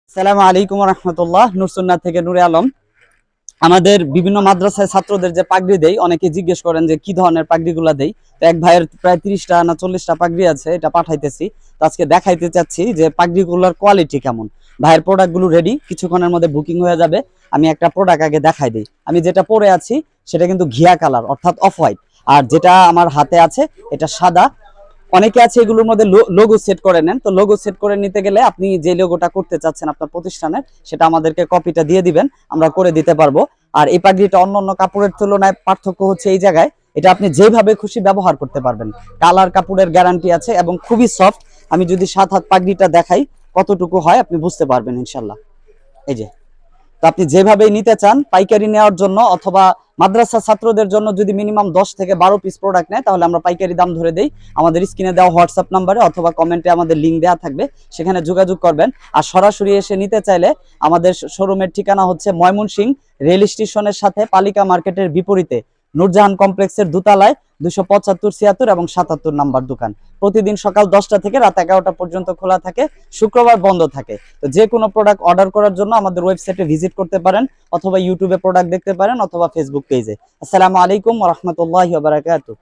আসসালামু আলাইকুম রহমতুল্লাহ। নুরসুন্না থেকে নূরে আলম। আমাদের বিভিন্ন মাদ্রাসায় ছাত্রদের যে পাগড়ি দেই, অনেকে জিজ্ঞেস করেন যে কি ধরনের পাগড়িগুলা দেই। তো এক ভাইয়ের প্রায় 30টা না 40টা পাগড়ি আছে, এটা পাঠাইতেছি। তো আজকে দেখাইতে চাচ্ছি যে পাগড়িগুলোর কোয়ালিটি কেমন। ভাইয়ের প্রোডাক্টগুলো রেডি, কিছুক্ষণের মধ্যে বুকিং হয়ে যাবে। আমি একটা প্রোডাক্ট আগে দেখাই দিই। আমি যেটা পরে আছি সেটা কিন্তু ঘিয়া কালার, অর্থাৎ অফ হোয়াইট। আর যেটা আমার হাতে আছে এটা সাদা। অনেকে আছে এগুলোর মধ্যে লোগো সেট করে নেন। তো লোগো সেট করে নিতে গেলে আপনি যে লোগোটা করতে চাচ্ছেন আপনার প্রতিষ্ঠানের, সেটা আমাদেরকে কপিটা দিয়ে দিবেন, আমরা করে দিতে পারবো। আর এই পাগড়িটা অন্য অন্য কাপড়ের তুলনায় পার্থক্য হচ্ছে এই জায়গায়, এটা আপনি যেভাবে খুশি ব্যবহার করতে পারবেন। কালার কাপড়ের গ্যারান্টি আছে এবং খুবই সফট। আমি যদি 7 হাত পাগড়িটা দেখাই কতটুকু হয় আপনি বুঝতে পারবেন ইনশাল্লাহ। এই যে, তো আপনি যেভাবেই নিতে চান, পাইকারি নেওয়ার জন্য অথবা মাদ্রাসা ছাত্রদের জন্য যদি মিনিমাম 10 থেকে 12 পিস প্রোডাক্ট নেয়, তাহলে আমরা পাইকারি দাম ধরে দেই। আমাদের স্ক্রিনে দেওয়া হোয়াটসঅ্যাপ নাম্বারে অথবা কমেন্টে আমাদের লিঙ্ক দেওয়া থাকবে, সেখানে যোগাযোগ করবেন। আর সরাসরি এসে নিতে চাইলে আমাদের শোরুমের ঠিকানা হচ্ছে ময়মনসিংহ রেল স্টেশনের সাথে পালিকা মার্কেটের বিপরীতে নূরজাহান কমপ্লেক্সের দোতলায় 275, 76 এবং 77 নাম্বার দোকান। প্রতিদিন সকাল 10টা থেকে রাত 11টা পর্যন্ত খোলা থাকে, শুক্রবার বন্ধ থাকে। তো যে কোনো প্রোডাক্ট অর্ডার করার জন্য আমাদের ওয়েবসাইটে ভিজিট করতে পারেন, অথবা ইউটিউবে প্রোডাক্ট দেখতে পারেন, অথবা ফেসবুক পেজে। আসসালামু আলাইকুম ওয়া রাহমাতুল্লাহি ওয়া বারাকাতুহু।